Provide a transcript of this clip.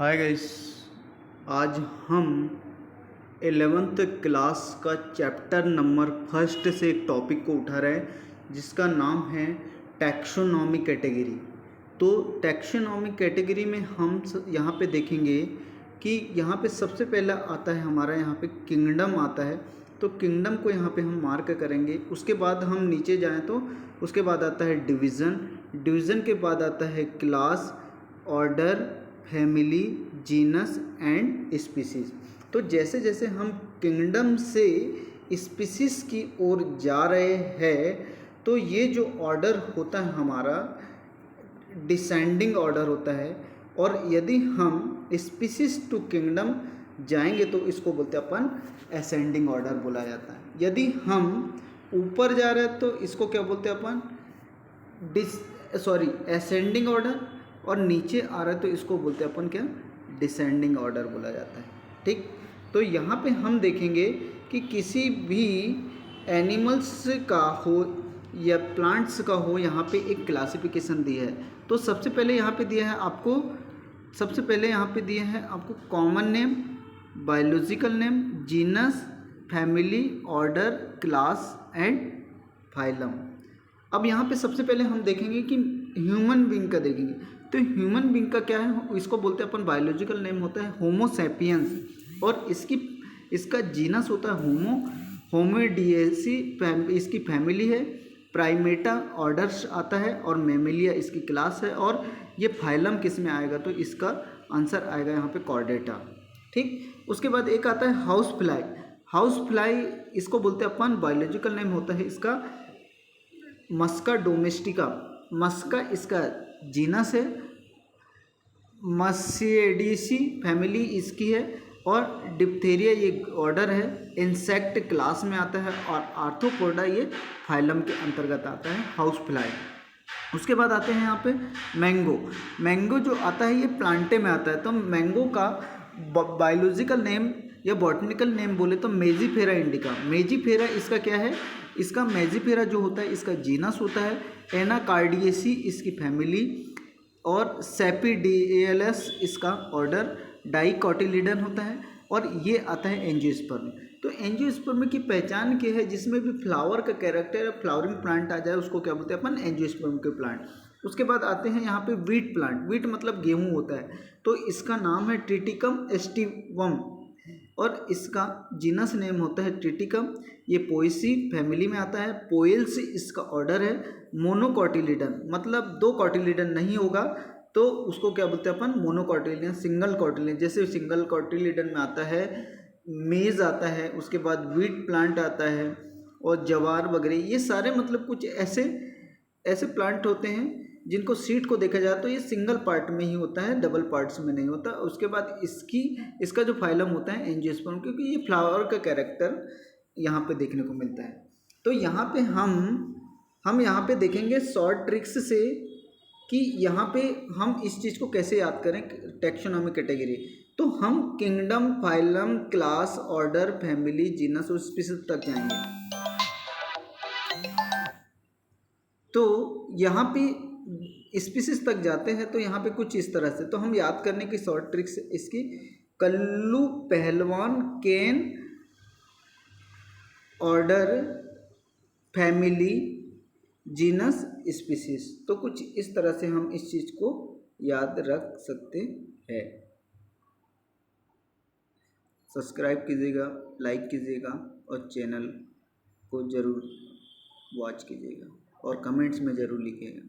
Hi guys. आज हम 11th class का चैप्टर नंबर फर्स्ट से एक टॉपिक को उठा रहे हैं जिसका नाम है टैक्सोनॉमी कैटेगरी। तो टैक्सोनॉमी कैटेगरी में हम यहाँ पे देखेंगे कि यहाँ पे सबसे पहला आता है हमारा यहाँ पे किंगडम आता है। तो किंगडम को यहाँ पे हम मार्क करेंगे। उसके बाद हम नीचे जाएँ तो उसके बाद आता है डिवीज़न। डिवीज़न के बाद आता है class, order, family, genus and species. तो जैसे जैसे हम किंगडम से स्पीसीज की ओर जा रहे हैं तो ये जो ऑर्डर होता है हमारा डिसेंडिंग ऑर्डर होता है, और यदि हम स्पीसीज टू किंगडम जाएंगे तो इसको बोलते हैं अपन असेंडिंग ऑर्डर बोला जाता है। यदि हम ऊपर जा रहे हैं तो इसको क्या बोलते हैं अपन असेंडिंग ऑर्डर, और नीचे आ रहा है तो इसको बोलते हैं अपन क्या डिसेंडिंग ऑर्डर बोला जाता है। ठीक, तो यहाँ पे हम देखेंगे कि किसी भी एनिमल्स का हो या प्लांट्स का हो, यहाँ पे एक क्लासिफिकेशन दिया है। तो सबसे पहले यहाँ पे दिया है आपको common name, biological name, genus, family, order, class and phylum. अब यहाँ पे सबसे पहले हम देखेंगे कि ह्यूमन बीइंग का देखेंगे। तो ह्यूमन बीइंग का क्या है, इसको बोलते हैं अपन बायोलॉजिकल नेम होता है होमो सैपियंस, और इसका जीनस होता है होमोडिएसी, इसकी फैमिली है, प्राइमेटा ऑर्डर्स आता है, और मेमेलिया इसकी क्लास है, और ये फाइलम किस में आएगा तो इसका आंसर आएगा यहाँ पे कॉर्डेटा। ठीक, उसके बाद एक आता है हाउस फ्लाई। हाउस फ्लाई इसको बोलते हैं अपन बायोलॉजिकल नेम होता है इसका मस्का डोमेस्टिका। मस्का इसका जीनस है, मस्सिएडेसी फैमिली इसकी है, और डिप्थेरिया ये ऑर्डर है, इंसेक्ट क्लास में आता है, और आर्थ्रोपोडा ये फाइलम के अंतर्गत आता है हाउस फ्लाई। उसके बाद आते हैं यहाँ पे मैंगो जो आता है ये प्लांटे में आता है। तो मैंगो का बायोलॉजिकल नेम या बॉटनिकल नेम बोले तो मेजीफेरा इंडिका। मेजीफेरा इसका क्या है, इसका मेजीफेरा जो होता है इसका जीनस होता है, एनाकार्डियेसी इसकी फैमिली, और सेपिडियलस इसका ऑर्डर, डाइकोटिलिडन होता है, और ये आता है एंजियोस्पर्म। तो एंजियोस्पर्म की पहचान क्या है, जिसमें भी फ्लावर का कैरेक्टर या फ्लावरिंग प्लांट आ जाए उसको क्या बोलते हैं अपन एंजियोस्पर्म के प्लांट। उसके बाद आते हैं यहाँ पे वीट प्लांट। वीट मतलब गेहूँ होता है, तो इसका नाम है ट्रिटिकम एस्टिवम, और इसका जीनस नेम होता है ट्रिटिकम। ये पोएसी फैमिली में आता है, पोएल्स इसका ऑर्डर है, मोनोकॉटिलिडन मतलब दो कॉटिलिडन नहीं होगा तो उसको क्या बोलते हैं अपन मोनोकॉटिलिडन, सिंगल कॉटिलिडन। जैसे सिंगल कॉटिलिडन में आता है मेज आता है, उसके बाद वीट प्लांट आता है, और जवार वगैरह, ये सारे मतलब कुछ ऐसे प्लांट होते हैं जिनको सीड को देखा जाए तो ये सिंगल पार्ट में ही होता है, डबल पार्ट्स में नहीं होता। उसके बाद इसका जो फाइलम होता है एंजियोस्पर्म, क्योंकि ये फ्लावर का कैरेक्टर यहाँ पे देखने को मिलता है। तो यहाँ पे हम यहाँ पे देखेंगे शॉर्ट ट्रिक्स से कि यहाँ पे हम इस चीज़ को कैसे याद करें टैक्सोनॉमी कैटेगरी। तो हम kingdom, phylum, class, order, family, genus और स्पीशीज तक जाएंगे। तो यहाँ पे स्पीसीज तक जाते हैं तो यहाँ पे कुछ इस तरह से, तो हम याद करने की शॉर्ट ट्रिक्स इसकी कल्लू, पहलवान, केन, ऑर्डर, फैमिली, जीनस, स्पीसीज। तो कुछ इस तरह से हम इस चीज़ को याद रख सकते हैं। सब्सक्राइब कीजिएगा, लाइक कीजिएगा, और चैनल को ज़रूर वॉच कीजिएगा, और कमेंट्स में ज़रूर लिखिएगा।